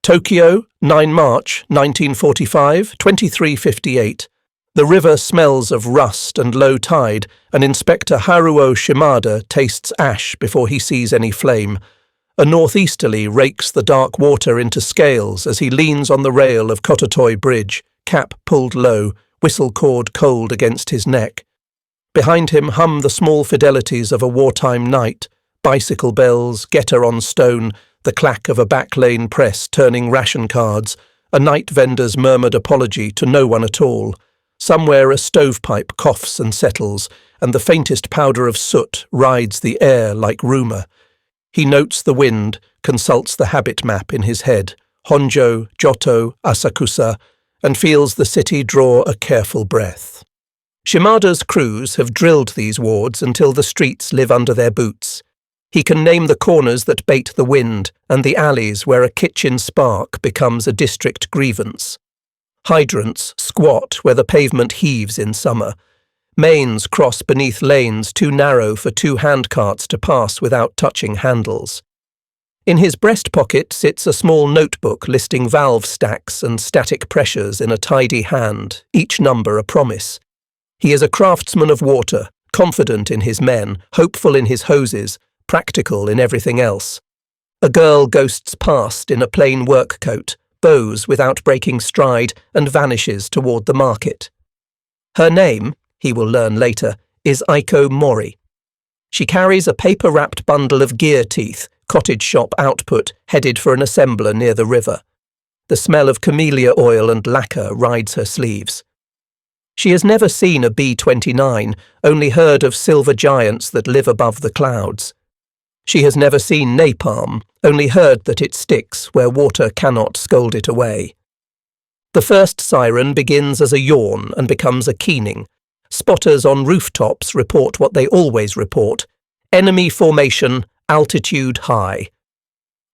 Tokyo, 9 March 1945, 23:58. The river smells of rust and low tide, and Inspector Haruo Shimada tastes ash before he sees any flame. A northeasterly rakes the dark water into scales as he leans on the rail of Kototoi Bridge, cap pulled low, whistle cord cold against his neck. Behind him hum the small fidelities of a wartime night, bicycle bells, getter on stone, the clack of a back lane press turning ration cards, a night vendor's murmured apology to no one at all. Somewhere a stovepipe coughs and settles, and the faintest powder of soot rides the air like rumour. He notes the wind, consults the habit map in his head, Honjo, Giotto, Asakusa, and feels the city draw a careful breath. Shimada's crews have drilled these wards until the streets live under their boots. He can name the corners that bait the wind and the alleys where a kitchen spark becomes a district grievance. Hydrants squat where the pavement heaves in summer. Mains cross beneath lanes too narrow for two handcarts to pass without touching handles. In his breast pocket sits a small notebook listing valve stacks and static pressures in a tidy hand, each number a promise. He is a craftsman of water, confident in his men, hopeful in his hoses, practical in everything else. A girl ghosts past in a plain work coat, bows without breaking stride, and vanishes toward the market. Her name, he will learn later, is Aiko Mori. She carries a paper-wrapped bundle of gear teeth, cottage shop output, headed for an assembler near the river. The smell of camellia oil and lacquer rides her sleeves. She has never seen a B-29, only heard of silver giants that live above the clouds. She has never seen napalm, only heard that it sticks where water cannot scold it away. The first siren begins as a yawn and becomes a keening. Spotters on rooftops report what they always report: enemy formation, altitude high.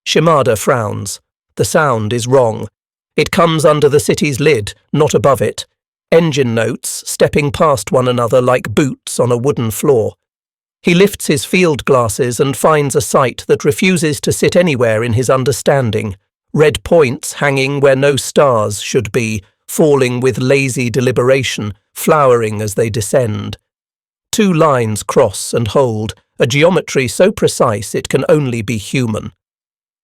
Shimada frowns. The sound is wrong. It comes under the city's lid, not above it. Engine notes, stepping past one another like boots on a wooden floor. He lifts his field glasses and finds a sight that refuses to sit anywhere in his understanding. Red points hanging where no stars should be, falling with lazy deliberation, flowering as they descend. Two lines cross and hold, a geometry so precise it can only be human.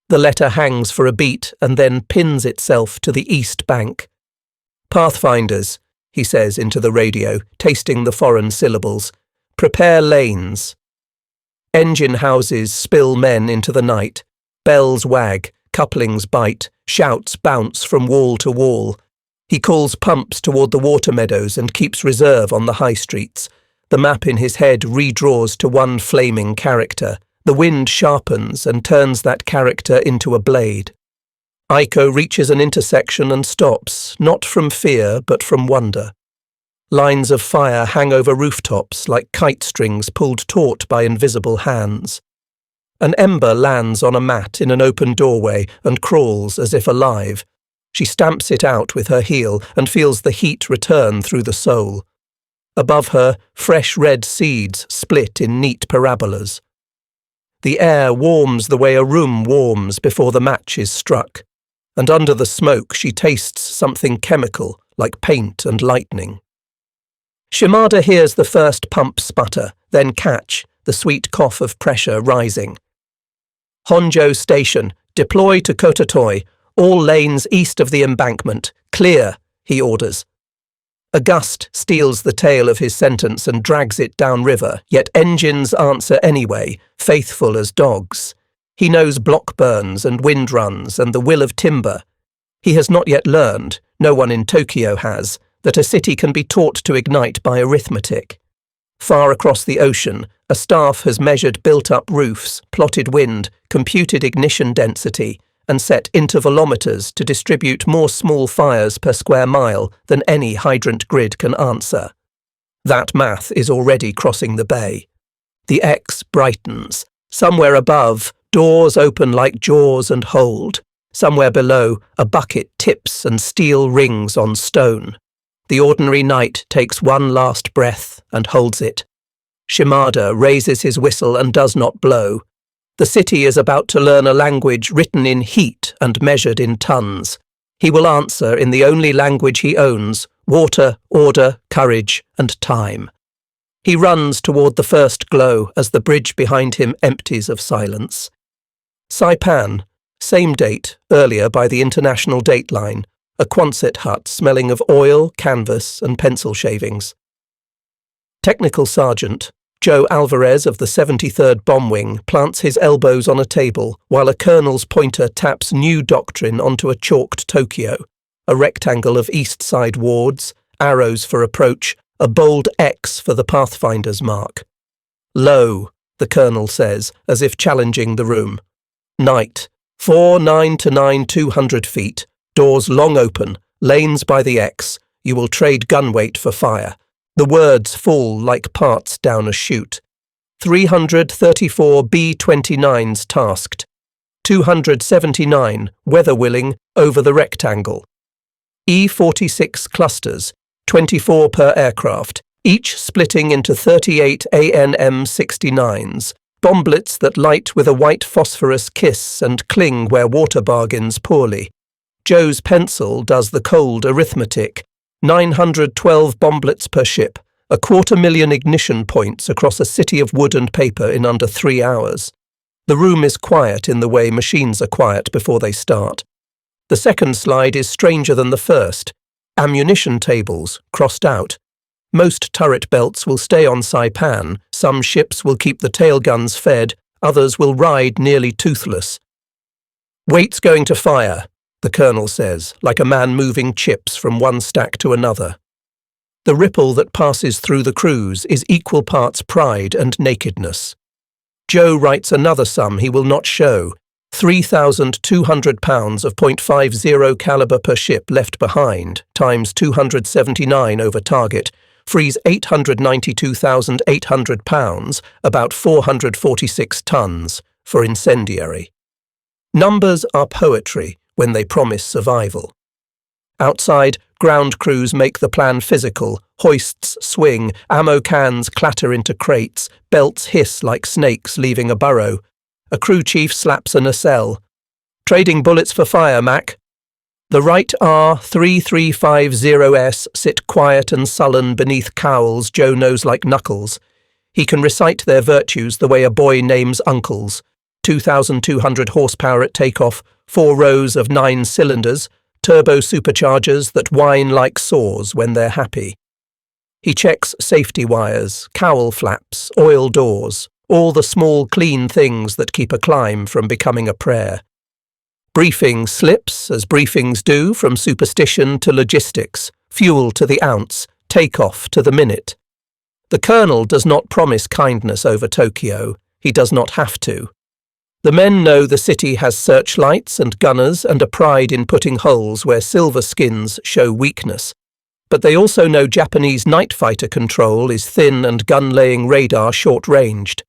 The letter hangs for a beat and then pins itself to the east bank. Pathfinders, he says into the radio, tasting the foreign syllables. Prepare lanes. Engine houses spill men into the night. Bells wag, couplings bite, shouts bounce from wall to wall. He calls pumps toward the water meadows and keeps reserve on the high streets. The map in his head redraws to one flaming character. The wind sharpens and turns that character into a blade. Aiko reaches an intersection and stops, not from fear but from wonder. Lines of fire hang over rooftops like kite strings pulled taut by invisible hands. An ember lands on a mat in an open doorway and crawls as if alive. She stamps it out with her heel and feels the heat return through the soul. Above her, fresh red seeds split in neat parabolas. The air warms the way a room warms before the match is struck, and under the smoke she tastes something chemical, like paint and lightning. Shimada hears the first pump sputter, then catch, the sweet cough of pressure rising. Honjo Station, deploy to Kototoi, all lanes east of the embankment, clear, he orders. A gust steals the tail of his sentence and drags it downriver, yet engines answer anyway, faithful as dogs. He knows block burns and wind runs and the will of timber. He has not yet learned, no one in Tokyo has, that a city can be taught to ignite by arithmetic. Far across the ocean, a staff has measured built-up roofs, plotted wind, computed ignition density, and set intervalometers to distribute more small fires per square mile than any hydrant grid can answer. That math is already crossing the bay. The X brightens. Somewhere above, doors open like jaws and hold. Somewhere below, a bucket tips and steel rings on stone. The ordinary night takes one last breath and holds it. Shimada raises his whistle and does not blow. The city is about to learn a language written in heat and measured in tons. He will answer in the only language he owns: water, order, courage, and time. He runs toward the first glow as the bridge behind him empties of silence. Saipan, same date, earlier by the international dateline, a Quonset hut smelling of oil, canvas, and pencil shavings. Technical Sergeant Joe Alvarez of the 73rd Bomb Wing plants his elbows on a table while a colonel's pointer taps new doctrine onto a chalked Tokyo, a rectangle of east side wards, arrows for approach, a bold X for the Pathfinder's mark. Low, the colonel says, as if challenging the room. Night, 4-9 to 9 200 feet, doors long open, lanes by the X, you will trade gun weight for fire. The words fall like parts down a chute. 334 B-29s tasked. 279, weather willing, over the rectangle. E-46 clusters, 24 per aircraft, each splitting into 38 ANM-69s, bomblets that light with a white phosphorus kiss and cling where water bargains poorly. Joe's pencil does the cold arithmetic. 912 bomblets per ship, 250,000 ignition points across a city of wood and paper in under 3 hours. The room is quiet in the way machines are quiet before they start. The second slide is stranger than the first. Ammunition tables, crossed out. Most turret belts will stay on Saipan, some ships will keep the tail guns fed, others will ride nearly toothless. Weight's going to fire, the colonel says, like a man moving chips from one stack to another. The ripple that passes through the crews is equal parts pride and nakedness. Joe writes another sum he will not show: 3,200 pounds of .50 caliber per ship left behind, times 279 over target, frees 892,800 pounds, about 446 tons, for incendiary. Numbers are poetry when they promise survival. Outside, ground crews make the plan physical, hoists swing, ammo cans clatter into crates, belts hiss like snakes leaving a burrow. A crew chief slaps a nacelle. Trading bullets for fire, Mac. The right R3350S sit quiet and sullen beneath cowls Joe knows like knuckles. He can recite their virtues the way a boy names uncles. 2,200 horsepower at takeoff, 4 rows of 9 cylinders, turbo superchargers that whine like saws when they're happy. He checks safety wires, cowl flaps, oil doors, all the small clean things that keep a climb from becoming a prayer. Briefing slips, as briefings do, from superstition to logistics, fuel to the ounce, takeoff to the minute. The colonel does not promise kindness over Tokyo. He does not have to. The men know the city has searchlights and gunners and a pride in putting holes where silver skins show weakness. But they also know Japanese night fighter control is thin and gun-laying radar short-ranged.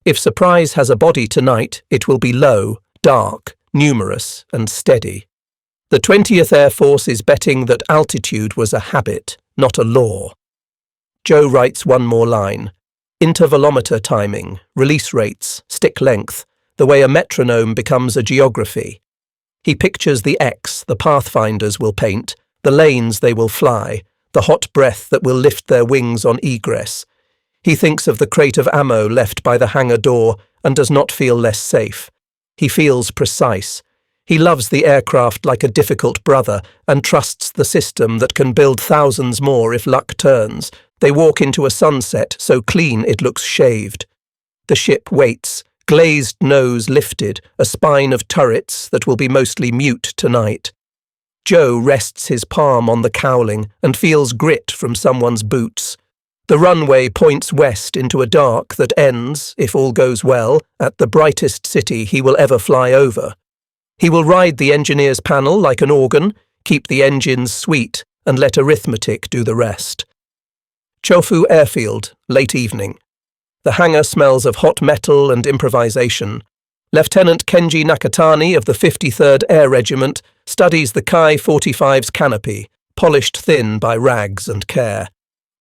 If surprise has a body tonight, it will be low, dark, numerous, and steady. The 20th Air Force is betting that altitude was a habit, not a law. Joe writes one more line. Intervalometer timing, release rates, stick length, the way a metronome becomes a geography. He pictures the X the Pathfinders will paint, the lanes they will fly, the hot breath that will lift their wings on egress. He thinks of the crate of ammo left by the hangar door and does not feel less safe. He feels precise. He loves the aircraft like a difficult brother and trusts the system that can build thousands more if luck turns. They walk into a sunset so clean it looks shaved. The ship waits, glazed nose lifted, a spine of turrets that will be mostly mute tonight. Joe rests his palm on the cowling and feels grit from someone's boots. The runway points west into a dark that ends, if all goes well, at the brightest city he will ever fly over. He will ride the engineer's panel like an organ, keep the engines sweet, and let arithmetic do the rest. Chofu Airfield, late evening. The hangar smells of hot metal and improvisation. Lieutenant Kenji Nakatani of the 53rd Air Regiment studies the Ki-45's canopy, polished thin by rags and care.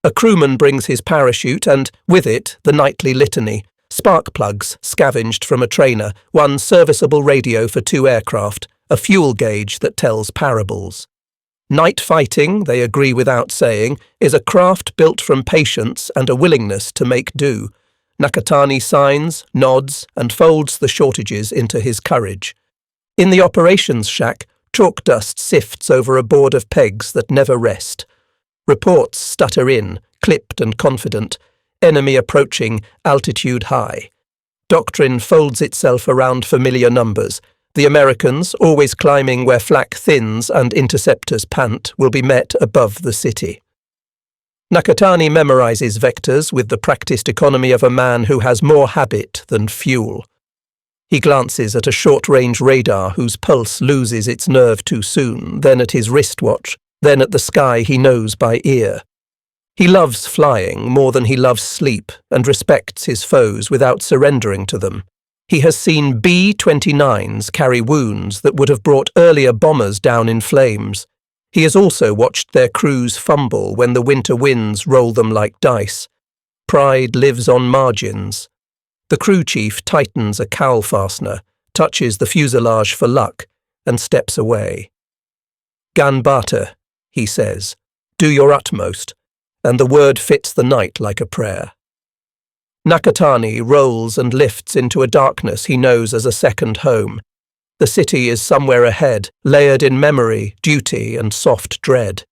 A crewman brings his parachute and, with it, the nightly litany, spark plugs scavenged from a trainer, one serviceable radio for 2 aircraft, a fuel gauge that tells parables. Night fighting, they agree without saying, is a craft built from patience and a willingness to make do. Nakatani signs, nods, and folds the shortages into his courage. In the operations shack, chalk dust sifts over a board of pegs that never rest. Reports stutter in, clipped and confident. Enemy approaching, altitude high. Doctrine folds itself around familiar numbers. The Americans, always climbing where flak thins and interceptors pant, will be met above the city. Nakatani memorizes vectors with the practiced economy of a man who has more habit than fuel. He glances at a short-range radar whose pulse loses its nerve too soon, then at his wristwatch, then at the sky he knows by ear. He loves flying more than he loves sleep and respects his foes without surrendering to them. He has seen B-29s carry wounds that would have brought earlier bombers down in flames. He has also watched their crews fumble when the winter winds roll them like dice. Pride lives on margins. The crew chief tightens a cowl fastener, touches the fuselage for luck, and steps away. "Ganbata," he says. "Do your utmost," and the word fits the night like a prayer. Nakatani rolls and lifts into a darkness he knows as a second home. The city is somewhere ahead, layered in memory, duty, and soft dread.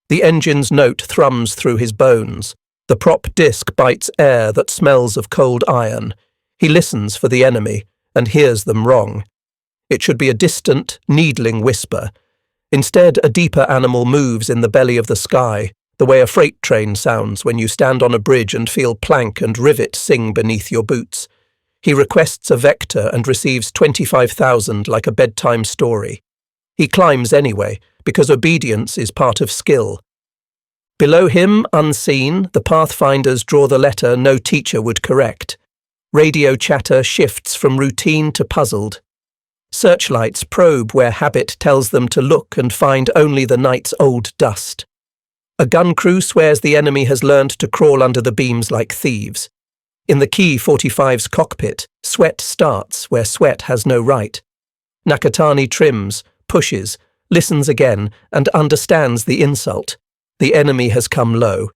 The engine's note thrums through his bones. The prop disc bites air that smells of cold iron. He listens for the enemy, and hears them wrong. It should be a distant, needling whisper. Instead, a deeper animal moves in the belly of the sky, the way a freight train sounds when you stand on a bridge and feel plank and rivet sing beneath your boots. He requests a vector and receives 25,000 like a bedtime story. He climbs anyway, because obedience is part of skill. Below him, unseen, the pathfinders draw the letter no teacher would correct. Radio chatter shifts from routine to puzzled. Searchlights probe where habit tells them to look and find only the night's old dust. A gun crew swears the enemy has learned to crawl under the beams like thieves. In the Key 45's cockpit, sweat starts where sweat has no right. Nakatani trims, pushes, listens again, and understands the insult. The enemy has come low.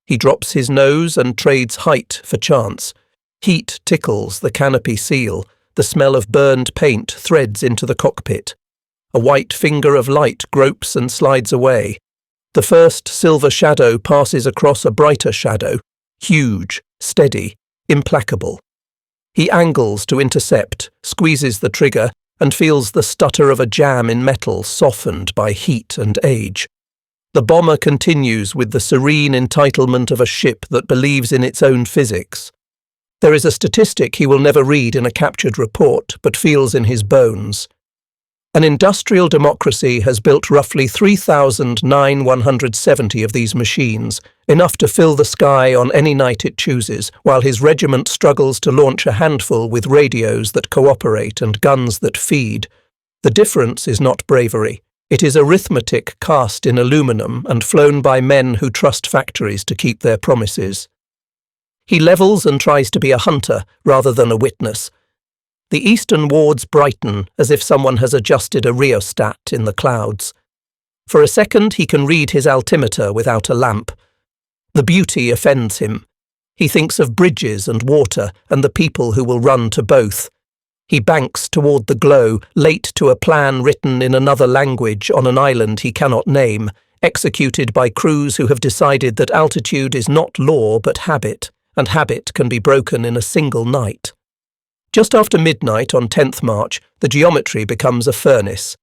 He drops his nose and trades height for chance. Heat tickles the canopy seal. The smell of burned paint threads into the cockpit. A white finger of light gropes and slides away. The first silver shadow passes across a brighter shadow, huge, steady, implacable. He angles to intercept, squeezes the trigger, and feels the stutter of a jam in metal softened by heat and age. The bomber continues with the serene entitlement of a ship that believes in its own physics. There is a statistic he will never read in a captured report, but feels in his bones. An industrial democracy has built roughly 3,170 of these machines, enough to fill the sky on any night it chooses, while his regiment struggles to launch a handful with radios that cooperate and guns that feed. The difference is not bravery. It is arithmetic cast in aluminum and flown by men who trust factories to keep their promises. He levels and tries to be a hunter rather than a witness. The eastern wards brighten as if someone has adjusted a rheostat in the clouds. For a second he can read his altimeter without a lamp. The beauty offends him. He thinks of bridges and water and the people who will run to both. He banks toward the glow, late to a plan written in another language on an island he cannot name, executed by crews who have decided that altitude is not law but habit, and habit can be broken in a single night. Just after midnight on 10th March, the geometry becomes a furnace.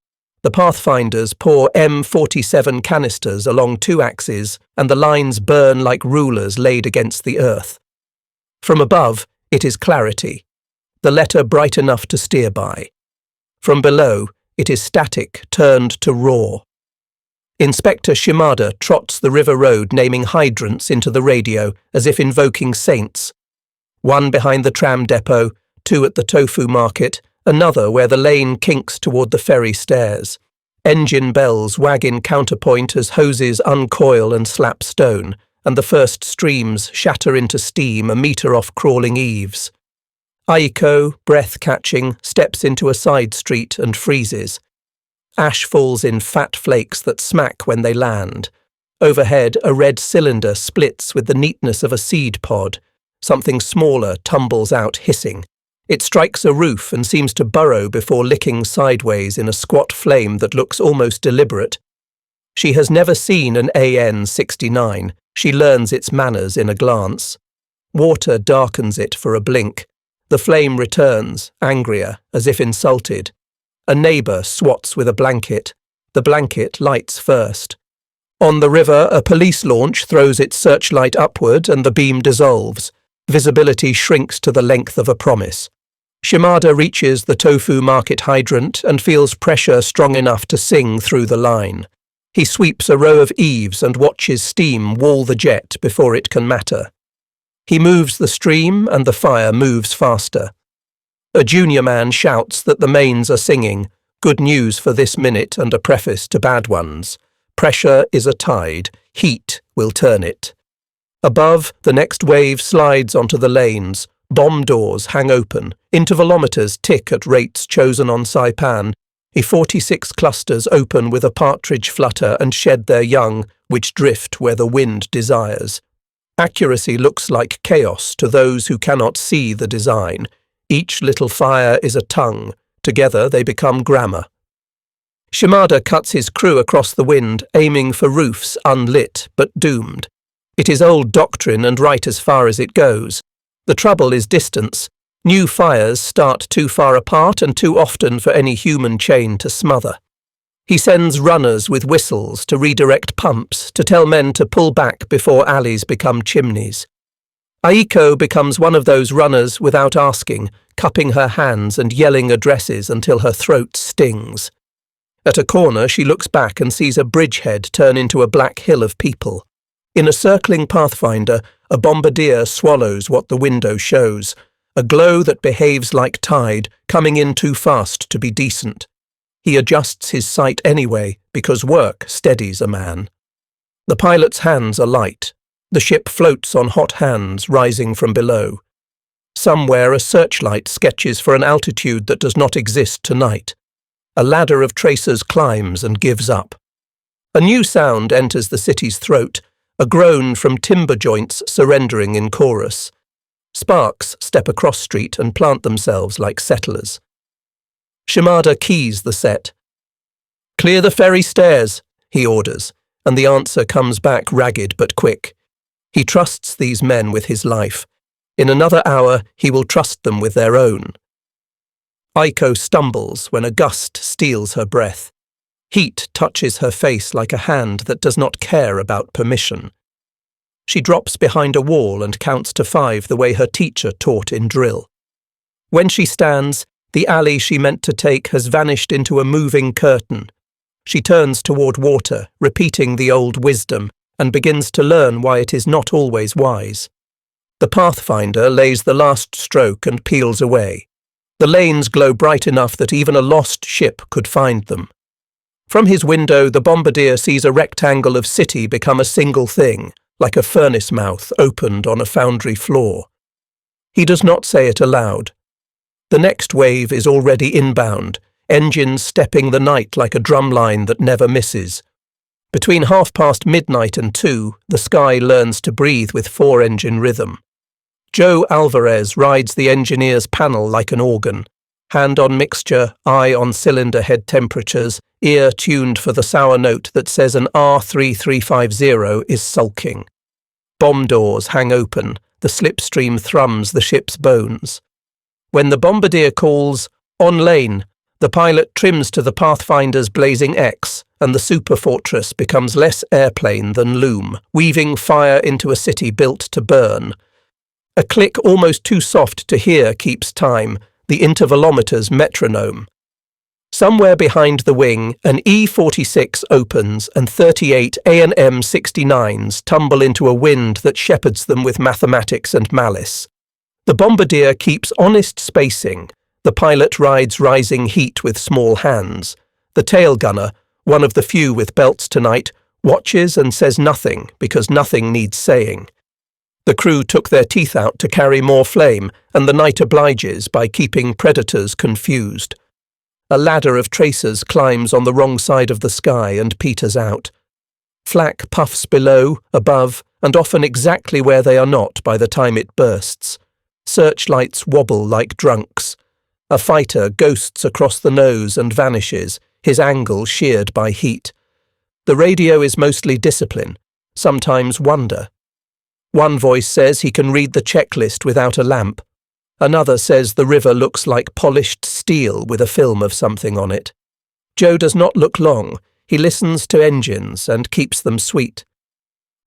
The pathfinders pour M47 canisters along 2 axes, and the lines burn like rulers laid against the earth. From above, it is clarity, the letter bright enough to steer by. From below, it is static turned to raw. Inspector Shimada trots the river road naming hydrants into the radio as if invoking saints. One behind the tram depot, 2 at the tofu market, another where the lane kinks toward the ferry stairs. Engine bells wag in counterpoint as hoses uncoil and slap stone, and the first streams shatter into steam a metre off crawling eaves. Aiko, breath-catching, steps into a side street and freezes. Ash falls in fat flakes that smack when they land. Overhead, a red cylinder splits with the neatness of a seed pod. Something smaller tumbles out hissing. It strikes a roof and seems to burrow before licking sideways in a squat flame that looks almost deliberate. She has never seen an AN-69. She learns its manners in a glance. Water darkens it for a blink. The flame returns, angrier, as if insulted. A neighbour swats with a blanket. The blanket lights first. On the river, a police launch throws its searchlight upward and the beam dissolves. Visibility shrinks to the length of a promise. Shimada reaches the tofu market hydrant and feels pressure strong enough to sing through the line. He sweeps a row of eaves and watches steam wall the jet before it can matter. He moves the stream and the fire moves faster. A junior man shouts that the mains are singing, good news for this minute and a preface to bad ones. Pressure is a tide, heat will turn it. Above, the next wave slides onto the lanes. Bomb doors hang open. Intervalometers tick at rates chosen on Saipan. E-46 clusters open with a partridge flutter and shed their young, which drift where the wind desires. Accuracy looks like chaos to those who cannot see the design. Each little fire is a tongue. Together they become grammar. Shimada cuts his crew across the wind, aiming for roofs unlit but doomed. It is old doctrine and right as far as it goes. The trouble is distance. New fires start too far apart and too often for any human chain to smother. He sends runners with whistles to redirect pumps, to tell men to pull back before alleys become chimneys. Aiko becomes one of those runners without asking, cupping her hands and yelling addresses until her throat stings. At a corner, she looks back and sees a bridgehead turn into a black hill of people. In a circling pathfinder, a bombardier swallows what the window shows, a glow that behaves like tide, coming in too fast to be decent. He adjusts his sight anyway, because work steadies a man. The pilot's hands are light. The ship floats on hot hands rising from below. Somewhere a searchlight sketches for an altitude that does not exist tonight. A ladder of tracers climbs and gives up. A new sound enters the city's throat, a groan from timber joints surrendering in chorus. Sparks step across street and plant themselves like settlers. Shimada keys the set. "Clear the ferry stairs," he orders, and the answer comes back ragged but quick. He trusts these men with his life. In another hour, he will trust them with their own. Aiko stumbles when a gust steals her breath. Heat touches her face like a hand that does not care about permission. She drops behind a wall and counts to 5 the way her teacher taught in drill. When she stands, the alley she meant to take has vanished into a moving curtain. She turns toward water, repeating the old wisdom, and begins to learn why it is not always wise. The pathfinder lays the last stroke and peels away. The lanes glow bright enough that even a lost ship could find them. From his window, the bombardier sees a rectangle of city become a single thing, like a furnace mouth opened on a foundry floor. He does not say it aloud. The next wave is already inbound, engines stepping the night like a drumline that never misses. Between midnight and 2, the sky learns to breathe with 4-engine rhythm. Joe Alvarez rides the engineer's panel like an organ. Hand on mixture, eye on cylinder head temperatures, ear tuned for the sour note that says an R3350 is sulking. Bomb doors hang open, the slipstream thrums the ship's bones. When the bombardier calls, "On lane," the pilot trims to the Pathfinder's blazing X, and the superfortress becomes less airplane than loom, weaving fire into a city built to burn. A click almost too soft to hear keeps time, the intervalometer's metronome. Somewhere behind the wing, an E-46 opens and 38 A&M 69s tumble into a wind that shepherds them with mathematics and malice. The bombardier keeps honest spacing. The pilot rides rising heat with small hands. The tail gunner, one of the few with belts tonight, watches and says nothing because nothing needs saying. The crew took their teeth out to carry more flame, and the night obliges by keeping predators confused. A ladder of tracers climbs on the wrong side of the sky and peters out. Flak puffs below, above, and often exactly where they are not by the time it bursts. Searchlights wobble like drunks. A fighter ghosts across the nose and vanishes, his angle sheared by heat. The radio is mostly discipline, sometimes wonder. One voice says he can read the checklist without a lamp. Another says the river looks like polished steel with a film of something on it. Joe does not look long. He listens to engines and keeps them sweet.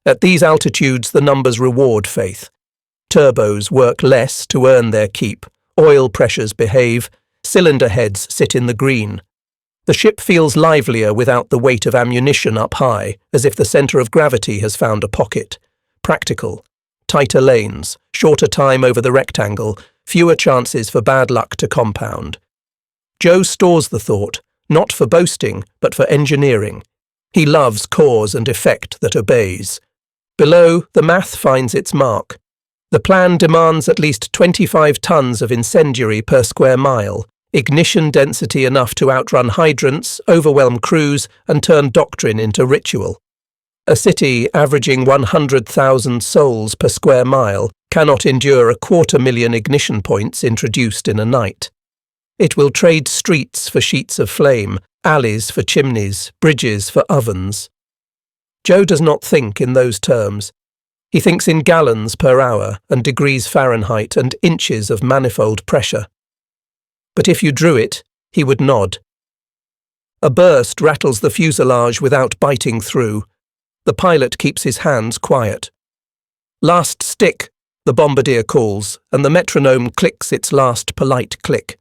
At these altitudes, the numbers reward faith. Turbos work less to earn their keep. Oil pressures behave. Cylinder heads sit in the green. The ship feels livelier without the weight of ammunition up high, as if the centre of gravity has found a pocket. Practical. Tighter lanes, shorter time over the rectangle, fewer chances for bad luck to compound. Joe stores the thought, not for boasting, but for engineering. He loves cause and effect that obeys. Below, the math finds its mark. The plan demands at least 25 tons of incendiary per square mile, ignition density enough to outrun hydrants, overwhelm crews, and turn doctrine into ritual. A city averaging 100,000 souls per square mile cannot endure 250,000 ignition points introduced in a night. It will trade streets for sheets of flame, alleys for chimneys, bridges for ovens. Joe does not think in those terms. He thinks in gallons per hour and degrees Fahrenheit and inches of manifold pressure. But if you drew it, he would nod. A burst rattles the fuselage without biting through. The pilot keeps his hands quiet. "Last stick," the bombardier calls, and the metronome clicks its last polite click.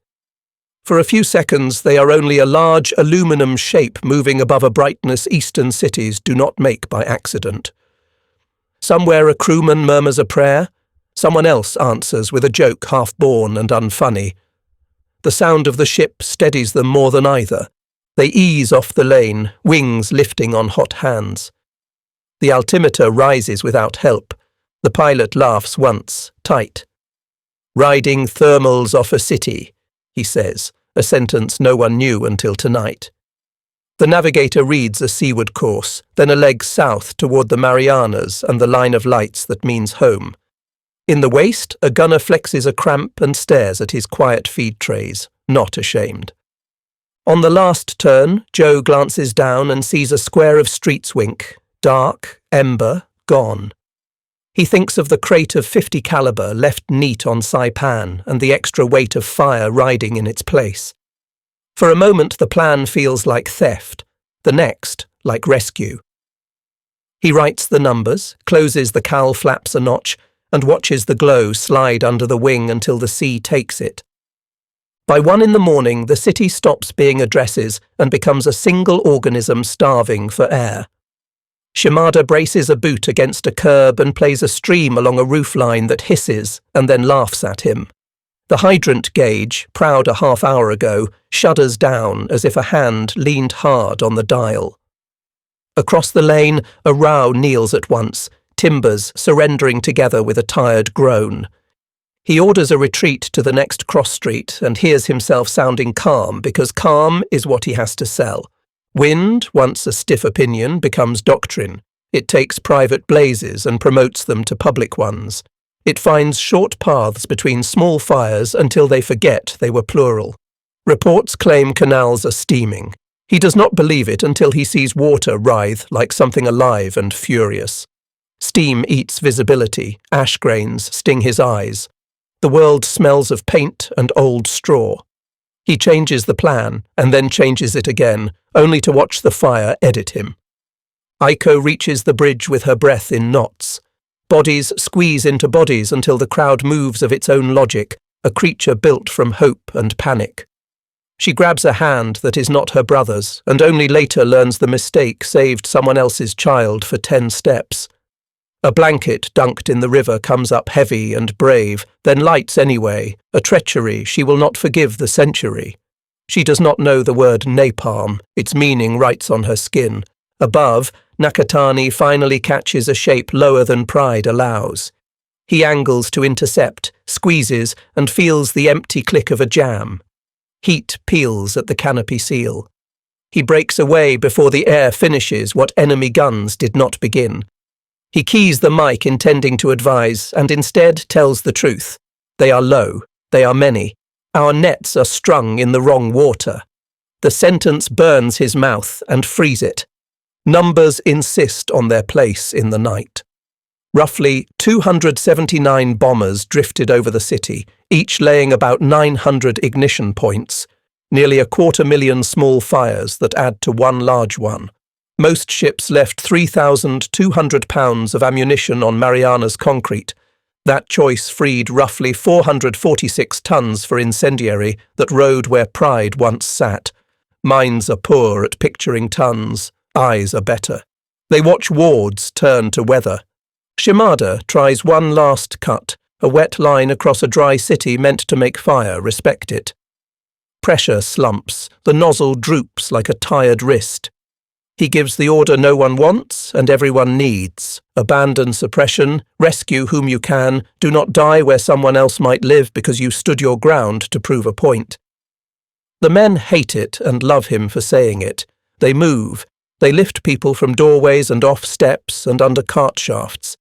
For a few seconds they are only a large aluminum shape moving above a brightness eastern cities do not make by accident. Somewhere a crewman murmurs a prayer. Someone else answers with a joke half-born and unfunny. The sound of the ship steadies them more than either. They ease off the lane, wings lifting on hot hands. The altimeter rises without help. The pilot laughs once, tight. "Riding thermals off a city," he says, a sentence no one knew until tonight. The navigator reads a seaward course, then a leg south toward the Marianas and the line of lights that means home. In the waist, a gunner flexes a cramp and stares at his quiet feed trays, not ashamed. On the last turn, Joe glances down and sees a square of streets wink. Dark, ember, gone. He thinks of the crate of .50 caliber left neat on Saipan and the extra weight of fire riding in its place. For a moment the plan feels like theft, the next like rescue. He writes the numbers, closes the cowl flaps a notch, and watches the glow slide under the wing until the sea takes it. By 1 in the morning the city stops being addresses and becomes a single organism starving for air. Shimada braces a boot against a curb and plays a stream along a roofline that hisses and then laughs at him. The hydrant gauge, proud a half hour ago, shudders down as if a hand leaned hard on the dial. Across the lane, a row kneels at once, timbers surrendering together with a tired groan. He orders a retreat to the next cross street and hears himself sounding calm because calm is what he has to sell. Wind, once a stiff opinion, becomes doctrine. It takes private blazes and promotes them to public ones. It finds short paths between small fires until they forget they were plural. Reports claim canals are steaming. He does not believe it until he sees water writhe like something alive and furious. Steam eats visibility, ash grains sting his eyes. The world smells of paint and old straw. He changes the plan, and then changes it again, only to watch the fire edit him. Aiko reaches the bridge with her breath in knots. Bodies squeeze into bodies until the crowd moves of its own logic, a creature built from hope and panic. She grabs a hand that is not her brother's, and only later learns the mistake saved someone else's child for 10 steps. A blanket dunked in the river comes up heavy and brave, then lights anyway, a treachery she will not forgive the century. She does not know the word napalm, its meaning writes on her skin. Above, Nakatani finally catches a shape lower than pride allows. He angles to intercept, squeezes, and feels the empty click of a jam. Heat peels at the canopy seal. He breaks away before the air finishes what enemy guns did not begin. He keys the mic intending to advise, and instead tells the truth. They are low. They are many. Our nets are strung in the wrong water. The sentence burns his mouth and frees it. Numbers insist on their place in the night. Roughly 279 bombers drifted over the city, each laying about 900 ignition points, nearly 250,000 small fires that add to one large one. Most ships left 3,200 pounds of ammunition on Mariana's concrete. That choice freed roughly 446 tons for incendiary that rode where pride once sat. Minds are poor at picturing tons, eyes are better. They watch wards turn to weather. Shimada tries one last cut, a wet line across a dry city meant to make fire respect it. Pressure slumps, the nozzle droops like a tired wrist. He gives the order no one wants and everyone needs. Abandon suppression, rescue whom you can, do not die where someone else might live because you stood your ground to prove a point. The men hate it and love him for saying it. They move. They lift people from doorways and off steps and under cart shafts.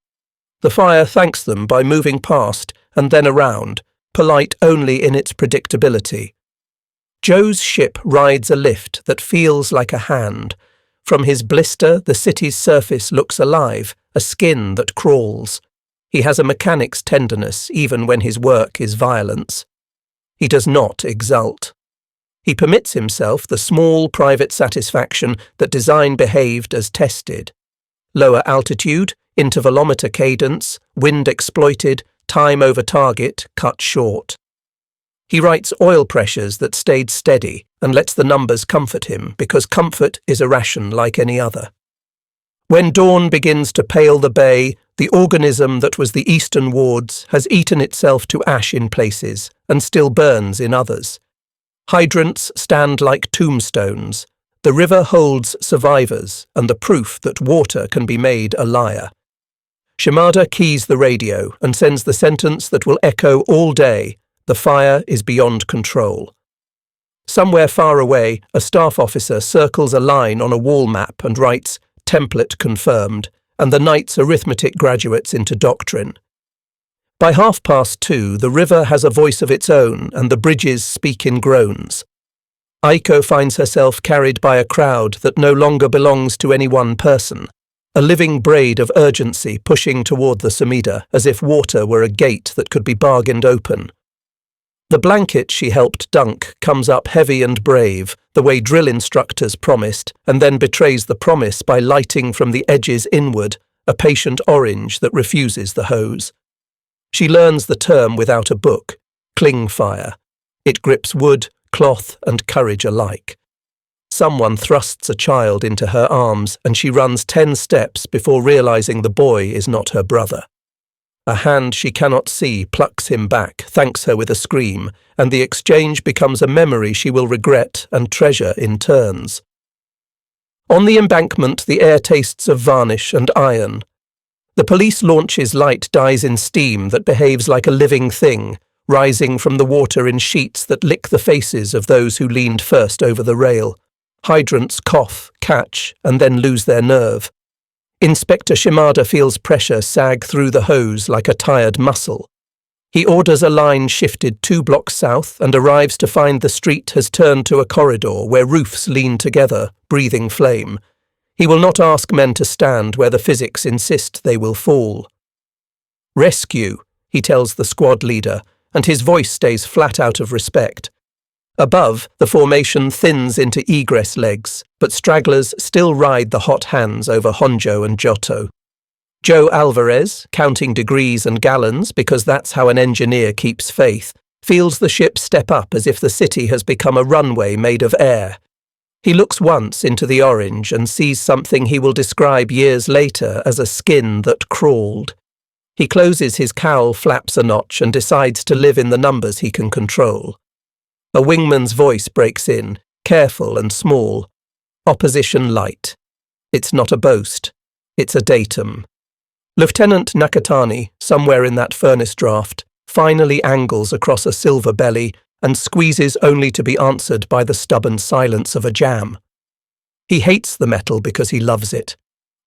The fire thanks them by moving past and then around, polite only in its predictability. Joe's ship rides a lift that feels like a hand. From his blister, the city's surface looks alive, a skin that crawls. He has a mechanic's tenderness even when his work is violence. He does not exult. He permits himself the small private satisfaction that design behaved as tested. Lower altitude, intervalometer cadence, wind exploited, time over target cut short. He writes oil pressures that stayed steady and lets the numbers comfort him because comfort is a ration like any other. When dawn begins to pale the bay, the organism that was the eastern wards has eaten itself to ash in places and still burns in others. Hydrants stand like tombstones. The river holds survivors and the proof that water can be made a liar. Shimada keys the radio and sends the sentence that will echo all day: the fire is beyond control. Somewhere far away, a staff officer circles a line on a wall map and writes, "Template confirmed," and the night's arithmetic graduates into doctrine. By 2:30, the river has a voice of its own and the bridges speak in groans. Aiko finds herself carried by a crowd that no longer belongs to any one person, a living braid of urgency pushing toward the Sumida as if water were a gate that could be bargained open. The blanket she helped dunk comes up heavy and brave, the way drill instructors promised, and then betrays the promise by lighting from the edges inward, a patient orange that refuses the hose. She learns the term without a book: cling fire. It grips wood, cloth, and courage alike. Someone thrusts a child into her arms, and she runs 10 steps before realizing the boy is not her brother. A hand she cannot see plucks him back, thanks her with a scream, and the exchange becomes a memory she will regret and treasure in turns. On the embankment, the air tastes of varnish and iron. The police launch's light dies in steam that behaves like a living thing, rising from the water in sheets that lick the faces of those who leaned first over the rail. Hydrants cough, catch, and then lose their nerve. Inspector Shimada feels pressure sag through the hose like a tired muscle. He orders a line shifted 2 blocks south and arrives to find the street has turned to a corridor where roofs lean together, breathing flame. He will not ask men to stand where the physics insist they will fall. "Rescue," he tells the squad leader, and his voice stays flat out of respect. Above, the formation thins into egress legs, but stragglers still ride the hot hands over Honjo and Giotto. Joe Alvarez, counting degrees and gallons because that's how an engineer keeps faith, feels the ship step up as if the city has become a runway made of air. He looks once into the orange and sees something he will describe years later as a skin that crawled. He closes his cowl flaps a notch and decides to live in the numbers he can control. A wingman's voice breaks in, careful and small. Opposition light. It's not a boast. It's a datum. Lieutenant Nakatani, somewhere in that furnace draft, finally angles across a silver belly and squeezes only to be answered by the stubborn silence of a jam. He hates the metal because he loves it.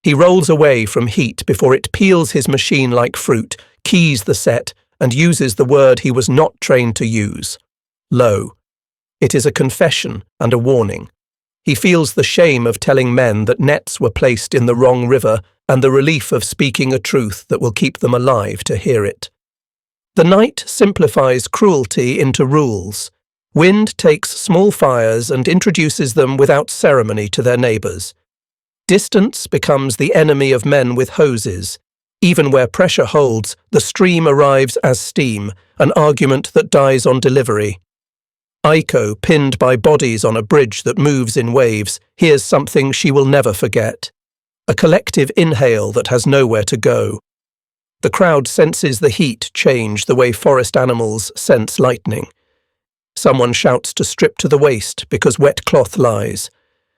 He rolls away from heat before it peels his machine like fruit, keys the set, and uses the word he was not trained to use. Low. It is a confession and a warning. He feels the shame of telling men that nets were placed in the wrong river and the relief of speaking a truth that will keep them alive to hear it. The night simplifies cruelty into rules. Wind takes small fires and introduces them without ceremony to their neighbours. Distance becomes the enemy of men with hoses. Even where pressure holds, the stream arrives as steam, an argument that dies on delivery. Aiko, pinned by bodies on a bridge that moves in waves, hears something she will never forget. A collective inhale that has nowhere to go. The crowd senses the heat change the way forest animals sense lightning. Someone shouts to strip to the waist because wet cloth lies.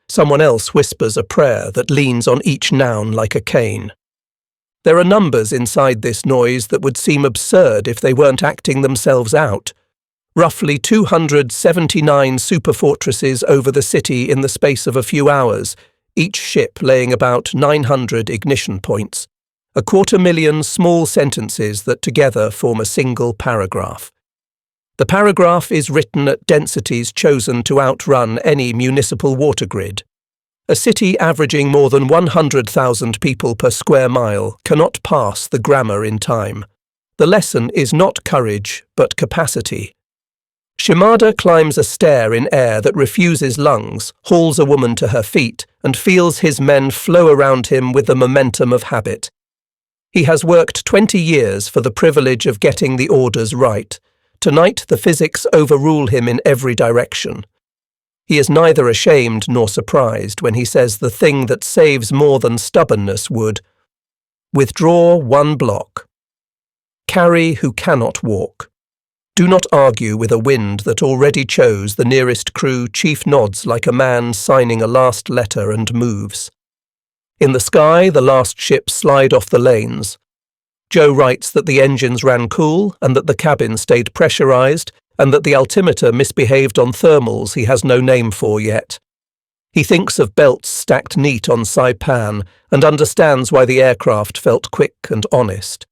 Someone else whispers a prayer that leans on each noun like a cane. There are numbers inside this noise that would seem absurd if they weren't acting themselves out. Roughly 279 superfortresses over the city in the space of a few hours, each ship laying about 900 ignition points. 250,000 small sentences that together form a single paragraph. The paragraph is written at densities chosen to outrun any municipal water grid. A city averaging more than 100,000 people per square mile cannot pass the grammar in time. The lesson is not courage, but capacity. Shimada climbs a stair in air that refuses lungs, hauls a woman to her feet, and feels his men flow around him with the momentum of habit. He has worked 20 years for the privilege of getting the orders right. Tonight the physics overrule him in every direction. He is neither ashamed nor surprised when he says the thing that saves more than stubbornness would. Withdraw 1 block. Carry who cannot walk. Do not argue with a wind that already chose the nearest crew. Chief nods like a man signing a last letter and moves. In the sky, the last ships slide off the lanes. Joe writes that the engines ran cool and that the cabin stayed pressurized and that the altimeter misbehaved on thermals he has no name for yet. He thinks of belts stacked neat on Saipan and understands why the aircraft felt quick and honest.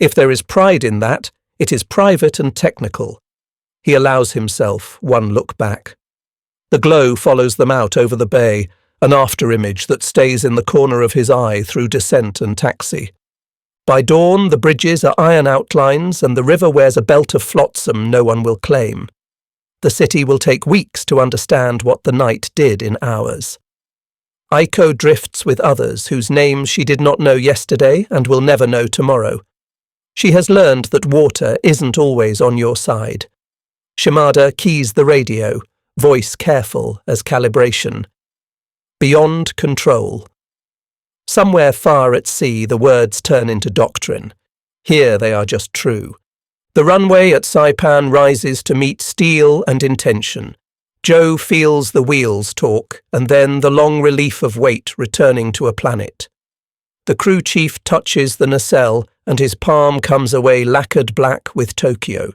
If there is pride in that, it is private and technical. He allows himself one look back. The glow follows them out over the bay, an after-image that stays in the corner of his eye through descent and taxi. By dawn, the bridges are iron outlines and the river wears a belt of flotsam no one will claim. The city will take weeks to understand what the night did in hours. Aiko drifts with others whose names she did not know yesterday and will never know tomorrow. She has learned that water isn't always on your side. Shimada keys the radio, voice careful as calibration. Beyond control. Somewhere far at sea the words turn into doctrine. Here they are just true. The runway at Saipan rises to meet steel and intention. Joe feels the wheels torque, and then the long relief of weight returning to a planet. The crew chief touches the nacelle, and his palm comes away lacquered black with Tokyo.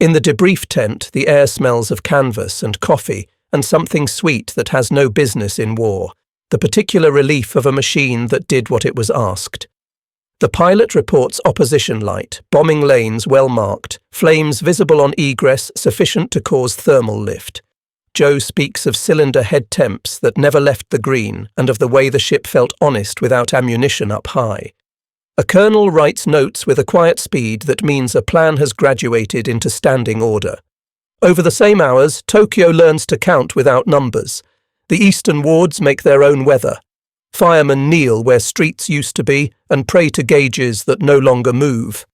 In the debrief tent, the air smells of canvas and coffee, and something sweet that has no business in war, the particular relief of a machine that did what it was asked. The pilot reports opposition light, bombing lanes well marked, flames visible on egress sufficient to cause thermal lift. Joe speaks of cylinder head temps that never left the green and of the way the ship felt honest without ammunition up high. A colonel writes notes with a quiet speed that means a plan has graduated into standing order. Over the same hours, Tokyo learns to count without numbers. The eastern wards make their own weather. Firemen kneel where streets used to be and pray to gauges that no longer move.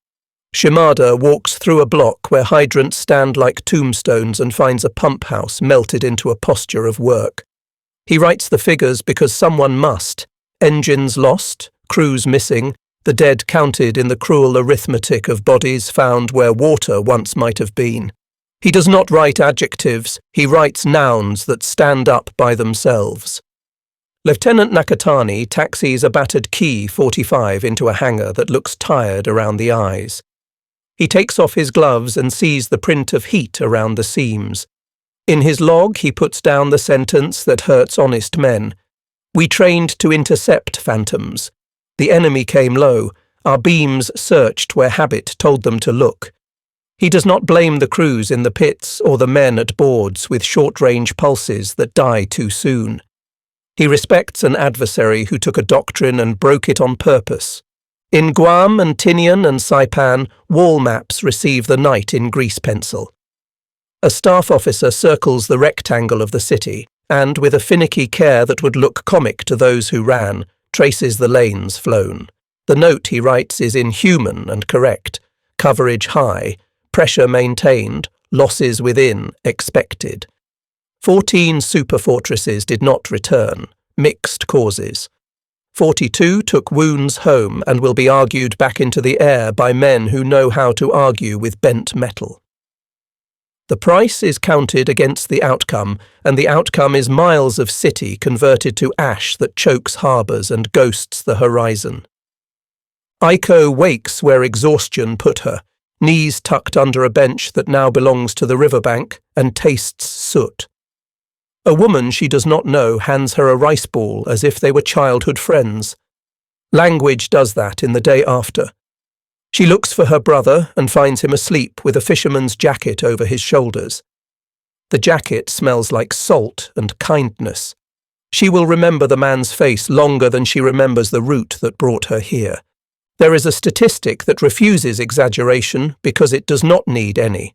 Shimada walks through a block where hydrants stand like tombstones and finds a pump house melted into a posture of work. He writes the figures because someone must. Engines lost, crews missing, the dead counted in the cruel arithmetic of bodies found where water once might have been. He does not write adjectives, he writes nouns that stand up by themselves. Lieutenant Nakatani taxis a battered Ki-45 into a hangar that looks tired around the eyes. He takes off his gloves and sees the print of heat around the seams. In his log, he puts down the sentence that hurts honest men. We trained to intercept phantoms. The enemy came low. Our beams searched where habit told them to look. He does not blame the crews in the pits or the men at boards with short-range pulses that die too soon. He respects an adversary who took a doctrine and broke it on purpose. In Guam and Tinian and Saipan, wall maps receive the night in grease pencil. A staff officer circles the rectangle of the city and, with a finicky care that would look comic to those who ran, traces the lanes flown. The note he writes is inhuman and correct. Coverage high, pressure maintained, losses within expected. 14 superfortresses did not return, mixed causes. 42 took wounds home and will be argued back into the air by men who know how to argue with bent metal. The price is counted against the outcome, and the outcome is miles of city converted to ash that chokes harbours and ghosts the horizon. Aiko wakes where exhaustion put her, knees tucked under a bench that now belongs to the riverbank, and tastes soot. A woman she does not know hands her a rice ball as if they were childhood friends. Language does that in the day after. She looks for her brother and finds him asleep with a fisherman's jacket over his shoulders. The jacket smells like salt and kindness. She will remember the man's face longer than she remembers the route that brought her here. There is a statistic that refuses exaggeration because it does not need any.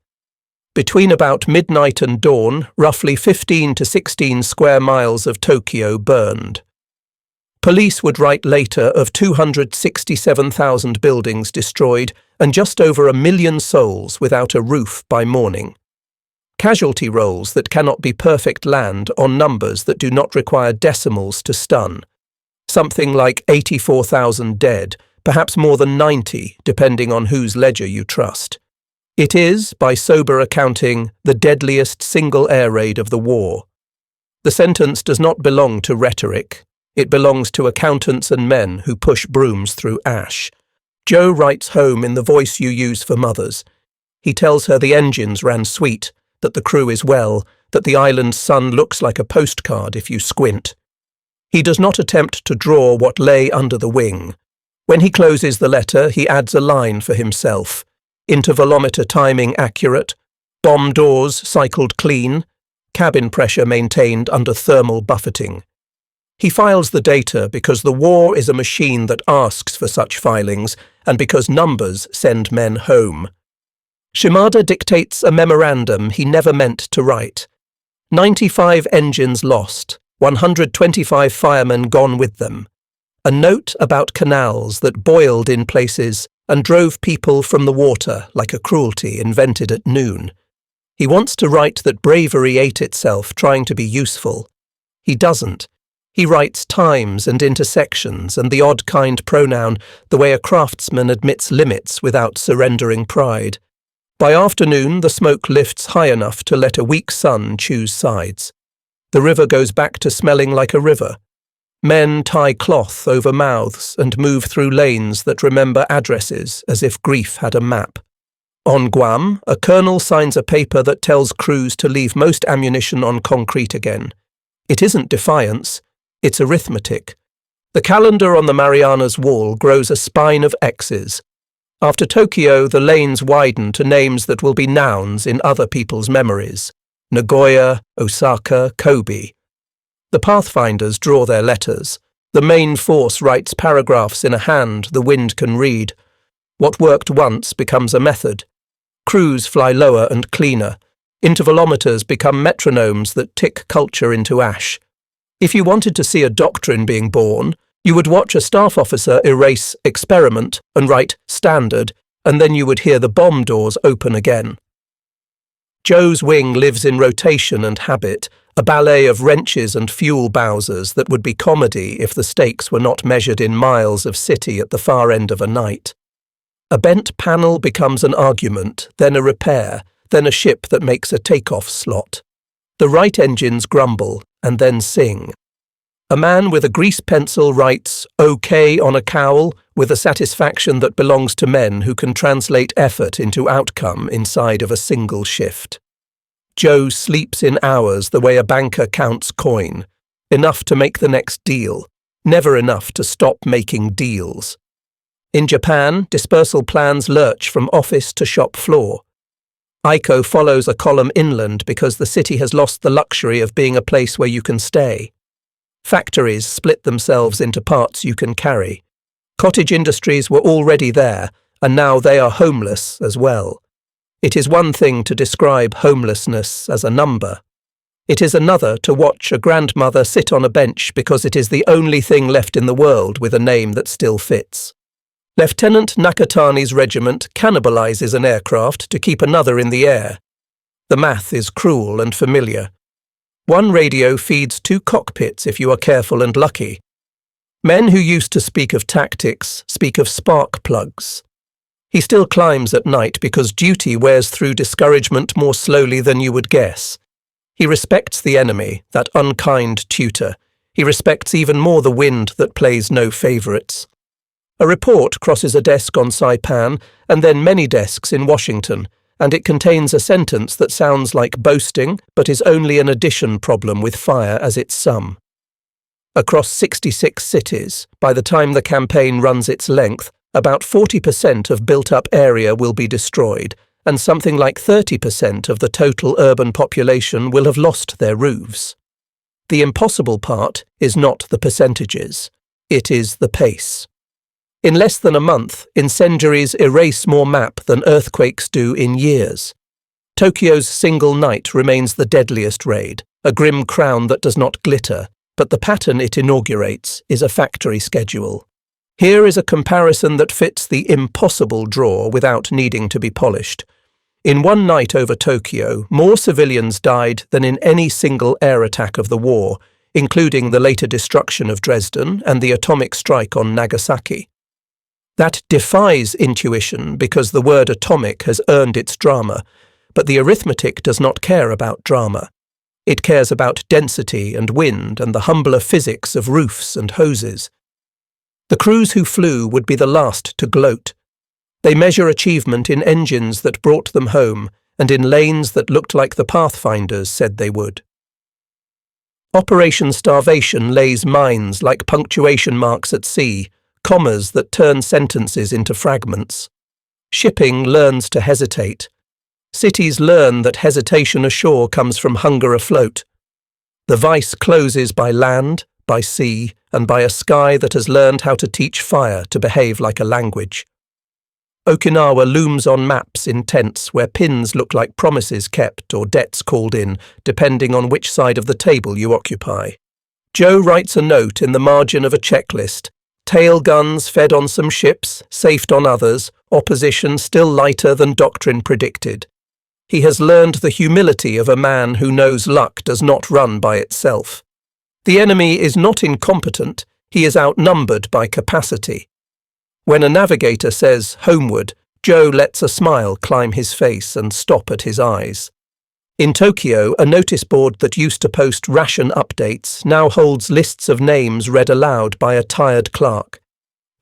Between about midnight and dawn, roughly 15 to 16 square miles of Tokyo burned. Police would write later of 267,000 buildings destroyed and just over 1 million souls without a roof by morning. Casualty rolls that cannot be perfect land on numbers that do not require decimals to stun. Something like 84,000 dead, perhaps more than 90, depending on whose ledger you trust. It is, by sober accounting, the deadliest single air raid of the war. The sentence does not belong to rhetoric. It belongs to accountants and men who push brooms through ash. Joe writes home in the voice you use for mothers. He tells her the engines ran sweet, that the crew is well, that the island's sun looks like a postcard if you squint. He does not attempt to draw what lay under the wing. When he closes the letter, he adds a line for himself. Intervalometer timing accurate, bomb doors cycled clean, cabin pressure maintained under thermal buffeting. He files the data because the war is a machine that asks for such filings and because numbers send men home. Shimada dictates a memorandum he never meant to write. 95 engines lost, 125 firemen gone with them. A note about canals that boiled in places and drove people from the water like a cruelty invented at noon. He wants to write that bravery ate itself trying to be useful. He doesn't. He writes times and intersections and the odd kind pronoun, the way a craftsman admits limits without surrendering pride. By afternoon, the smoke lifts high enough to let a weak sun choose sides. The river goes back to smelling like a river. Men tie cloth over mouths and move through lanes that remember addresses as if grief had a map. On Guam, a colonel signs a paper that tells crews to leave most ammunition on concrete again. It isn't defiance, it's arithmetic. The calendar on the Marianas wall grows a spine of X's. After Tokyo, the lanes widen to names that will be nouns in other people's memories. Nagoya, Osaka, Kobe. The pathfinders draw their letters. The main force writes paragraphs in a hand the wind can read. What worked once becomes a method. Crews fly lower and cleaner. Intervalometers become metronomes that tick culture into ash. If you wanted to see a doctrine being born, you would watch a staff officer erase experiment and write standard, and then you would hear the bomb doors open again. Joe's wing lives in rotation and habit, a ballet of wrenches and fuel bowsers that would be comedy if the stakes were not measured in miles of city at the far end of a night. A bent panel becomes an argument, then a repair, then a ship that makes a takeoff slot. The right engines grumble and then sing. A man with a grease pencil writes "OK" on a cowl with a satisfaction that belongs to men who can translate effort into outcome inside of a single shift. Joe sleeps in hours the way a banker counts coin, enough to make the next deal, never enough to stop making deals. In Japan, dispersal plans lurch from office to shop floor. Aiko follows a column inland because the city has lost the luxury of being a place where you can stay. Factories split themselves into parts you can carry. Cottage industries were already there, and now they are homeless as well. It is one thing to describe homelessness as a number. It is another to watch a grandmother sit on a bench because it is the only thing left in the world with a name that still fits. Lieutenant Nakatani's regiment cannibalizes an aircraft to keep another in the air. The math is cruel and familiar. One radio feeds 2 cockpits if you are careful and lucky. Men who used to speak of tactics speak of spark plugs. He still climbs at night because duty wears through discouragement more slowly than you would guess. He respects the enemy, that unkind tutor. He respects even more the wind that plays no favourites. A report crosses a desk on Saipan and then many desks in Washington, and it contains a sentence that sounds like boasting but is only an addition problem with fire as its sum. Across 66 cities, by the time the campaign runs its length, about 40% of built-up area will be destroyed, and something like 30% of the total urban population will have lost their roofs. The impossible part is not the percentages, it is the pace. In less than a month, incendiaries erase more map than earthquakes do in years. Tokyo's single night remains the deadliest raid, a grim crown that does not glitter, but the pattern it inaugurates is a factory schedule. Here is a comparison that fits the impossible drawer without needing to be polished. In one night over Tokyo, more civilians died than in any single air attack of the war, including the later destruction of Dresden and the atomic strike on Nagasaki. That defies intuition because the word atomic has earned its drama, but the arithmetic does not care about drama. It cares about density and wind and the humbler physics of roofs and hoses. The crews who flew would be the last to gloat. They measure achievement in engines that brought them home and in lanes that looked like the Pathfinders said they would. Operation Starvation lays mines like punctuation marks at sea, commas that turn sentences into fragments. Shipping learns to hesitate. Cities learn that hesitation ashore comes from hunger afloat. The vice closes by land, by sea, and by a sky that has learned how to teach fire to behave like a language. Okinawa looms on maps in tents where pins look like promises kept or debts called in, depending on which side of the table you occupy. Joe writes a note in the margin of a checklist. Tail guns fed on some ships, safed on others, opposition still lighter than doctrine predicted. He has learned the humility of a man who knows luck does not run by itself. The enemy is not incompetent, he is outnumbered by capacity. When a navigator says homeward, Joe lets a smile climb his face and stop at his eyes. In Tokyo, a notice board that used to post ration updates now holds lists of names read aloud by a tired clerk.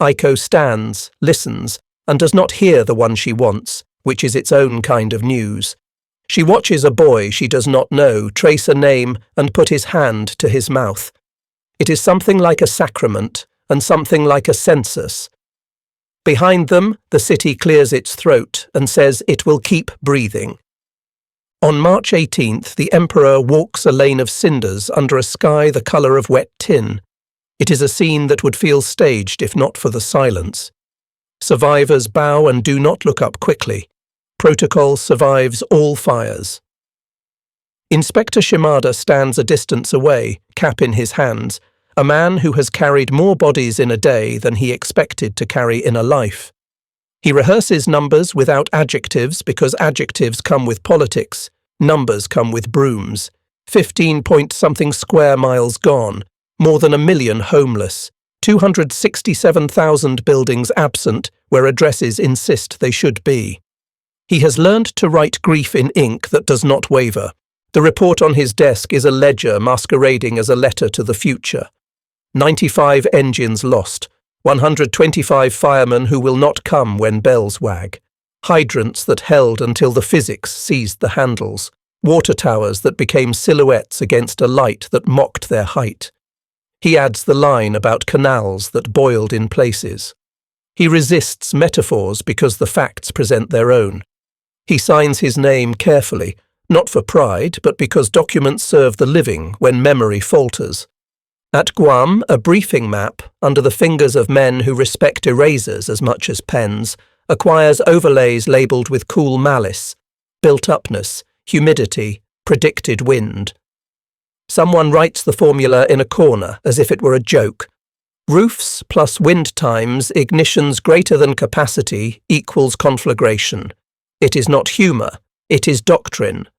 Aiko stands, listens, and does not hear the one she wants, which is its own kind of news. She watches a boy she does not know trace a name and put his hand to his mouth. It is something like a sacrament and something like a census. Behind them, the city clears its throat and says it will keep breathing. On March 18th, the Emperor walks a lane of cinders under a sky the colour of wet tin. It is a scene that would feel staged if not for the silence. Survivors bow and do not look up quickly. Protocol survives all fires. Inspector Shimada stands a distance away, cap in his hands, a man who has carried more bodies in a day than he expected to carry in a life. He rehearses numbers without adjectives because adjectives come with politics, numbers come with brooms. 15-point-something square miles gone, more than 1 million homeless, 267,000 buildings absent where addresses insist they should be. He has learned to write grief in ink that does not waver. The report on his desk is a ledger masquerading as a letter to the future. 95 engines lost, 125 firemen who will not come when bells wag, hydrants that held until the physics seized the handles, water towers that became silhouettes against a light that mocked their height. He adds the line about canals that boiled in places. He resists metaphors because the facts present their own. He signs his name carefully, not for pride, but because documents serve the living when memory falters. At Guam, a briefing map, under the fingers of men who respect erasers as much as pens, acquires overlays labelled with cool malice, built-upness, humidity, predicted wind. Someone writes the formula in a corner as if it were a joke. Roofs plus wind times ignitions greater than capacity equals conflagration. It is not humour, it is doctrine.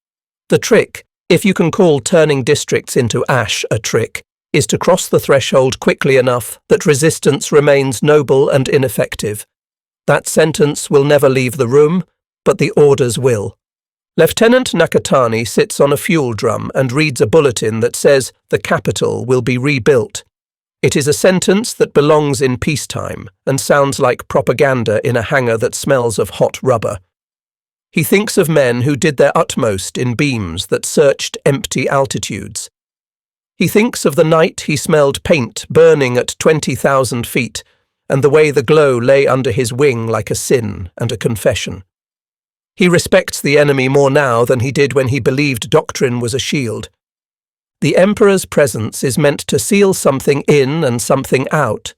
The trick, if you can call turning districts into ash a trick, is to cross the threshold quickly enough that resistance remains noble and ineffective. That sentence will never leave the room, but the orders will. Lieutenant Nakatani sits on a fuel drum and reads a bulletin that says the capital will be rebuilt. It is a sentence that belongs in peacetime and sounds like propaganda in a hangar that smells of hot rubber. He thinks of men who did their utmost in beams that searched empty altitudes. He thinks of the night he smelled paint burning at 20,000 feet and the way the glow lay under his wing like a sin and a confession. He respects the enemy more now than he did when he believed doctrine was a shield. The Emperor's presence is meant to seal something in and something out.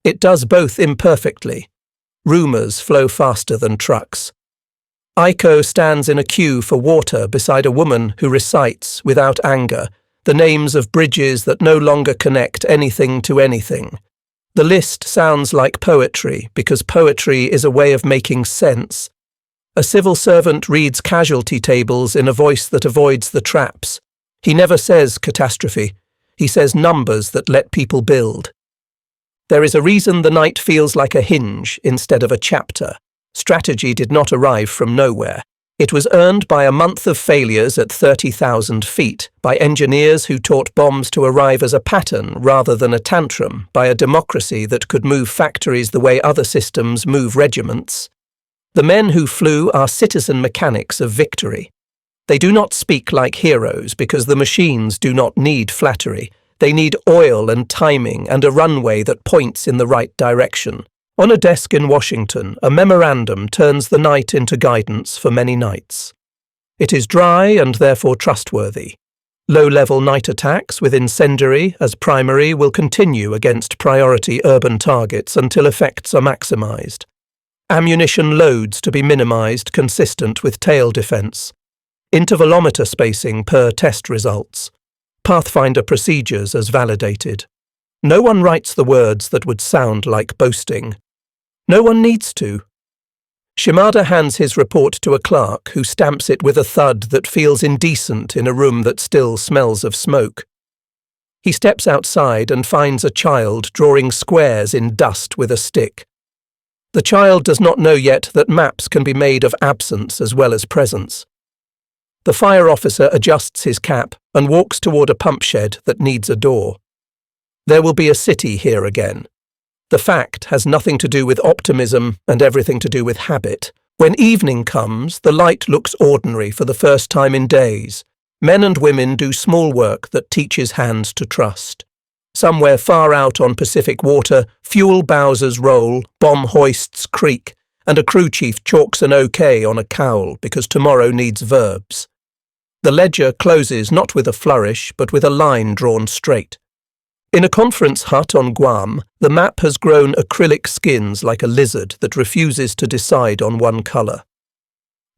It does both imperfectly. Rumours flow faster than trucks. Aiko stands in a queue for water beside a woman who recites, without anger, the names of bridges that no longer connect anything to anything. The list sounds like poetry because poetry is a way of making sense. A civil servant reads casualty tables in a voice that avoids the traps. He never says catastrophe. He says numbers that let people build. There is a reason the night feels like a hinge instead of a chapter. Strategy did not arrive from nowhere. It was earned by a month of failures at 30,000 feet, by engineers who taught bombs to arrive as a pattern rather than a tantrum, by a democracy that could move factories the way other systems move regiments. The men who flew are citizen mechanics of victory. They do not speak like heroes because the machines do not need flattery. They need oil and timing and a runway that points in the right direction. On a desk in Washington, a memorandum turns the night into guidance for many nights. It is dry and therefore trustworthy. Low-level night attacks with incendiary as primary will continue against priority urban targets until effects are maximized. Ammunition loads to be minimized consistent with tail defense. Intervalometer spacing per test results. Pathfinder procedures as validated. No one writes the words that would sound like boasting. No one needs to. Shimada hands his report to a clerk who stamps it with a thud that feels indecent in a room that still smells of smoke. He steps outside and finds a child drawing squares in dust with a stick. The child does not know yet that maps can be made of absence as well as presence. The fire officer adjusts his cap and walks toward a pump shed that needs a door. There will be a city here again. The fact has nothing to do with optimism and everything to do with habit. When evening comes, the light looks ordinary for the first time in days. Men and women do small work that teaches hands to trust. Somewhere far out on Pacific water, fuel bowsers roll, bomb hoists creak, and a crew chief chalks an OK on a cowl because tomorrow needs verbs. The ledger closes not with a flourish, but with a line drawn straight. In a conference hut on Guam, the map has grown acrylic skins like a lizard that refuses to decide on one colour.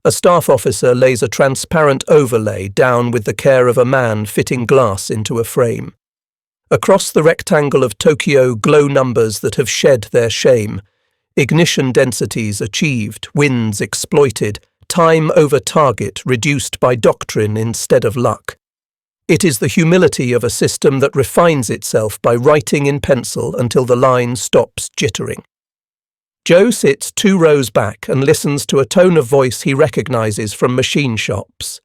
A staff officer lays a transparent overlay down with the care of a man fitting glass into a frame. Across the rectangle of Tokyo glow numbers that have shed their shame, ignition densities achieved, winds exploited, time over target reduced by doctrine instead of luck. It is the humility of a system that refines itself by writing in pencil until the line stops jittering. Joe sits 2 rows back and listens to a tone of voice he recognizes from machine shops.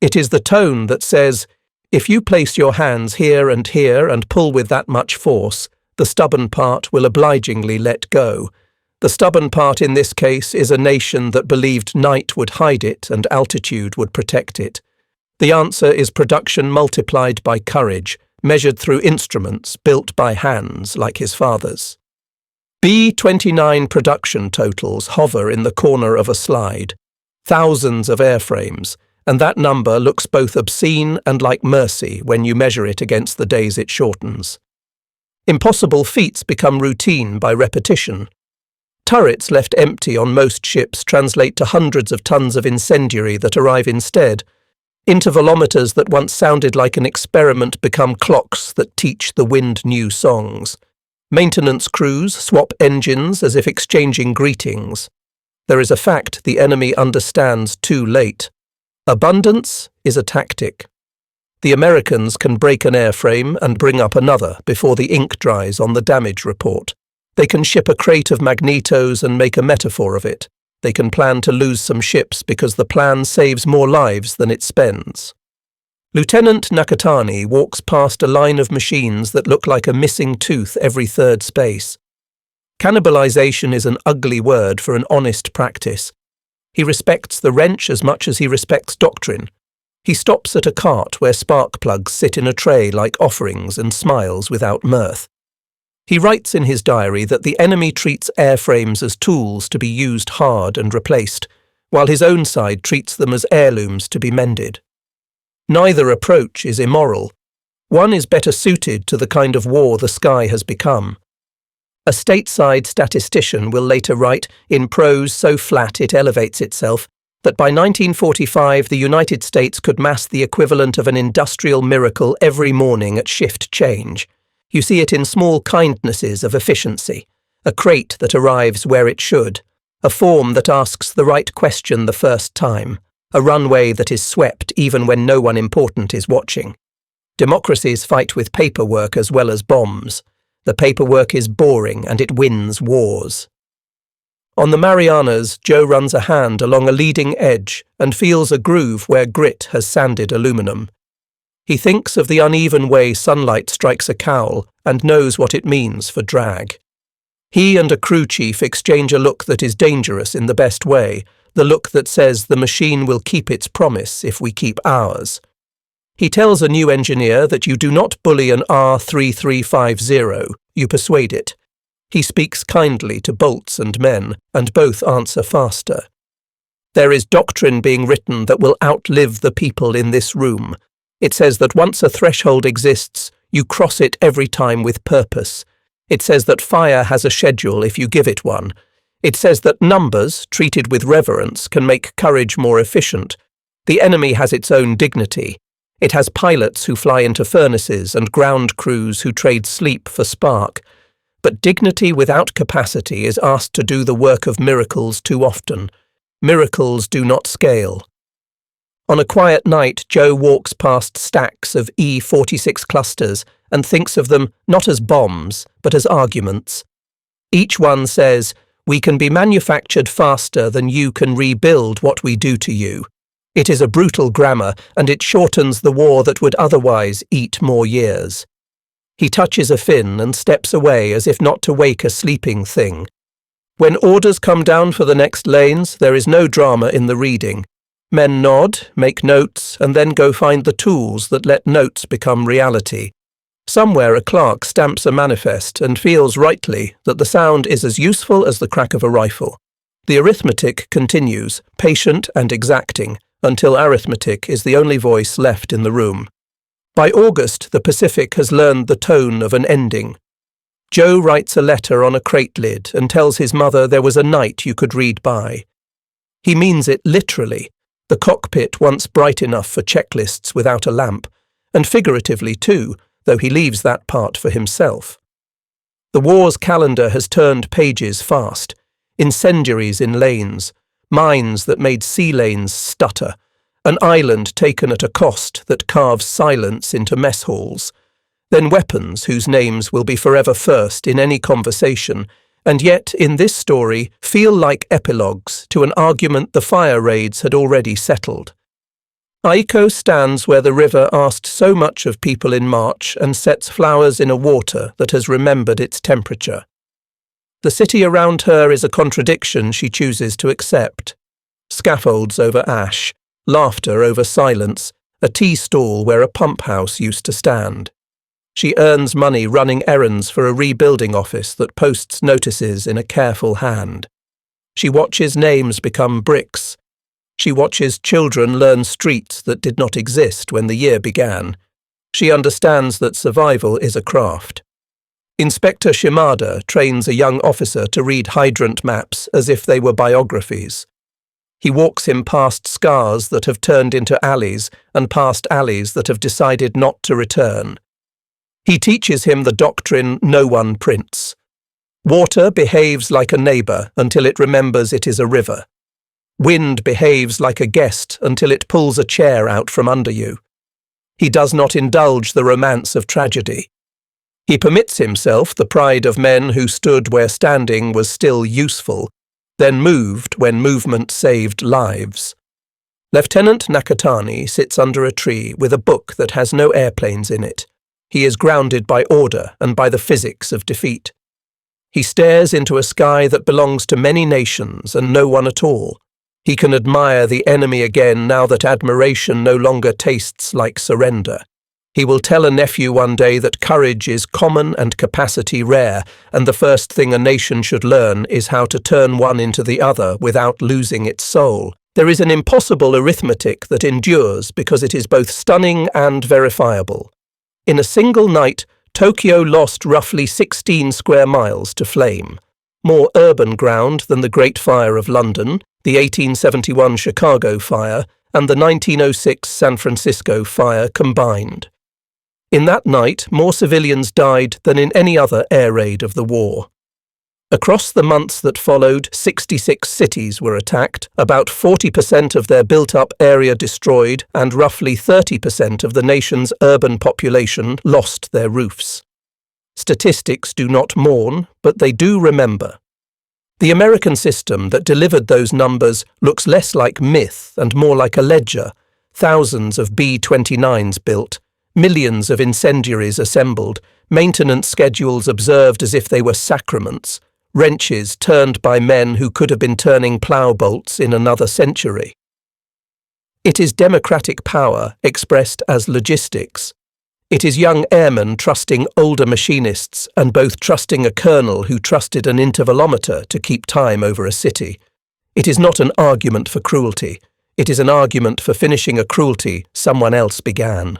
It is the tone that says, If you place your hands here and pull with that much force, the stubborn part will obligingly let go. The stubborn part in this case is a nation that believed night would hide it and altitude would protect it. The answer is production multiplied by courage, measured through instruments built by hands like his father's. B-29 production totals hover in the corner of a slide. Thousands of airframes, and that number looks both obscene and like mercy when you measure it against the days it shortens. Impossible feats become routine by repetition. Turrets left empty on most ships translate to hundreds of tons of incendiary that arrive instead. Intervalometers that once sounded like an experiment become clocks that teach the wind new songs. Maintenance crews swap engines as if exchanging greetings. There is a fact the enemy understands too late. Abundance is a tactic. The Americans can break an airframe and bring up another before the ink dries on the damage report. They can ship a crate of magnetos and make a metaphor of it. They can plan to lose some ships because the plan saves more lives than it spends. Lieutenant Nakatani walks past a line of machines that look like a missing tooth every third space. Cannibalization is an ugly word for an honest practice. He respects the wrench as much as he respects doctrine. He stops at a cart where spark plugs sit in a tray like offerings and smiles without mirth. He writes in his diary that the enemy treats airframes as tools to be used hard and replaced, while his own side treats them as heirlooms to be mended. Neither approach is immoral. One is better suited to the kind of war the sky has become. A stateside statistician will later write, in prose so flat it elevates itself, that by 1945 the United States could mass the equivalent of an industrial miracle every morning at shift change. You see it in small kindnesses of efficiency, a crate that arrives where it should, a form that asks the right question the first time, a runway that is swept even when no one important is watching. Democracies fight with paperwork as well as bombs. The paperwork is boring and it wins wars. On the Marianas, Joe runs a hand along a leading edge and feels a groove where grit has sanded aluminum. He thinks of the uneven way sunlight strikes a cowl and knows what it means for drag. He and a crew chief exchange a look that is dangerous in the best way, the look that says the machine will keep its promise if we keep ours. He tells a new engineer that you do not bully an R3350, you persuade it. He speaks kindly to bolts and men, and both answer faster. There is doctrine being written that will outlive the people in this room. It says that once a threshold exists, you cross it every time with purpose. It says that fire has a schedule if you give it one. It says that numbers, treated with reverence, can make courage more efficient. The enemy has its own dignity. It has pilots who fly into furnaces and ground crews who trade sleep for spark. But dignity without capacity is asked to do the work of miracles too often. Miracles do not scale. On a quiet night, Joe walks past stacks of E-46 clusters and thinks of them not as bombs, but as arguments. Each one says, "We can be manufactured faster than you can rebuild what we do to you." It is a brutal grammar, and it shortens the war that would otherwise eat more years. He touches a fin and steps away as if not to wake a sleeping thing. When orders come down for the next lanes, there is no drama in the reading. Men nod, make notes, and then go find the tools that let notes become reality. Somewhere a clerk stamps a manifest and feels rightly that the sound is as useful as the crack of a rifle. The arithmetic continues, patient and exacting, until arithmetic is the only voice left in the room. By August, the Pacific has learned the tone of an ending. Joe writes a letter on a crate lid and tells his mother there was a night you could read by. He means it literally, the cockpit once bright enough for checklists without a lamp, and figuratively too, though he leaves that part for himself. The war's calendar has turned pages fast, incendiaries in lanes, mines that made sea lanes stutter, an island taken at a cost that carves silence into mess halls, then weapons whose names will be forever first in any conversation, and yet in this story feel like epilogues to an argument the fire raids had already settled. Aiko stands where the river asked so much of people in March and sets flowers in a water that has remembered its temperature. The city around her is a contradiction she chooses to accept. Scaffolds over ash, laughter over silence, a tea stall where a pump house used to stand. She earns money running errands for a rebuilding office that posts notices in a careful hand. She watches names become bricks. She watches children learn streets that did not exist when the year began. She understands that survival is a craft. Inspector Shimada trains a young officer to read hydrant maps as if they were biographies. He walks him past scars that have turned into alleys and past alleys that have decided not to return. He teaches him the doctrine no one prints. Water behaves like a neighbour until it remembers it is a river. Wind behaves like a guest until it pulls a chair out from under you. He does not indulge the romance of tragedy. He permits himself the pride of men who stood where standing was still useful, then moved when movement saved lives. Lieutenant Nakatani sits under a tree with a book that has no airplanes in it. He is grounded by order and by the physics of defeat. He stares into a sky that belongs to many nations and no one at all. He can admire the enemy again now that admiration no longer tastes like surrender. He will tell a nephew one day that courage is common and capacity rare, and the first thing a nation should learn is how to turn one into the other without losing its soul. There is an impossible arithmetic that endures because it is both stunning and verifiable. In a single night, Tokyo lost roughly 16 square miles to flame, more urban ground than the Great Fire of London, the 1871 Chicago fire, and the 1906 San Francisco fire combined. In that night, more civilians died than in any other air raid of the war. Across the months that followed, 66 cities were attacked, about 40% of their built-up area destroyed, and roughly 30% of the nation's urban population lost their roofs. Statistics do not mourn, but they do remember. The American system that delivered those numbers looks less like myth and more like a ledger. Thousands of B-29s built, millions of incendiaries assembled, maintenance schedules observed as if they were sacraments, wrenches turned by men who could have been turning plough bolts in another century. It is democratic power expressed as logistics. It is young airmen trusting older machinists and both trusting a colonel who trusted an intervalometer to keep time over a city. It is not an argument for cruelty. It is an argument for finishing a cruelty someone else began.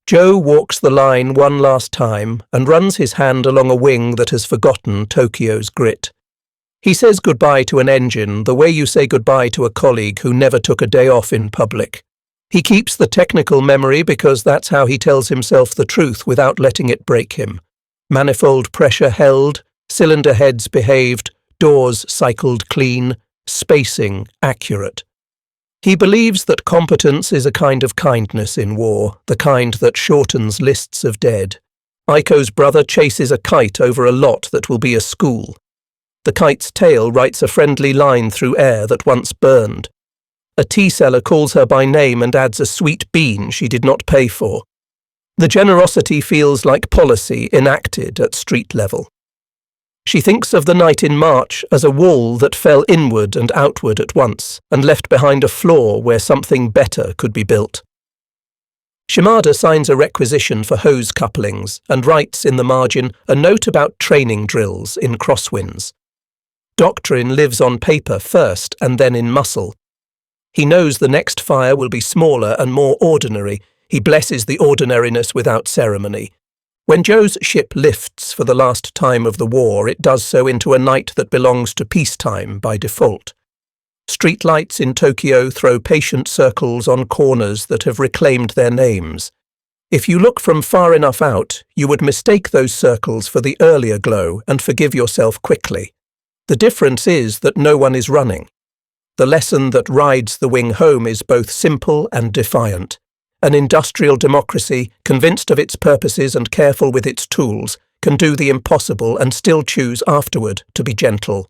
Joe walks the line one last time and runs his hand along a wing that has forgotten Tokyo's grit. He says goodbye to an engine the way you say goodbye to a colleague who never took a day off in public. He keeps the technical memory because that's how he tells himself the truth without letting it break him. Manifold pressure held, cylinder heads behaved, doors cycled clean, spacing accurate. He believes that competence is a kind of kindness in war, the kind that shortens lists of dead. Aiko's brother chases a kite over a lot that will be a school. The kite's tail writes a friendly line through air that once burned. A tea seller calls her by name and adds a sweet bean she did not pay for. The generosity feels like policy enacted at street level. She thinks of the night in March as a wall that fell inward and outward at once and left behind a floor where something better could be built. Shimada signs a requisition for hose couplings and writes in the margin a note about training drills in crosswinds. Doctrine lives on paper first and then in muscle. He knows the next fire will be smaller and more ordinary. He blesses the ordinariness without ceremony. When Joe's ship lifts for the last time of the war, it does so into a night that belongs to peacetime by default. Streetlights in Tokyo throw patient circles on corners that have reclaimed their names. If you look from far enough out, you would mistake those circles for the earlier glow and forgive yourself quickly. The difference is that no one is running. The lesson that rides the wing home is both simple and defiant. An industrial democracy, convinced of its purposes and careful with its tools, can do the impossible and still choose afterward to be gentle.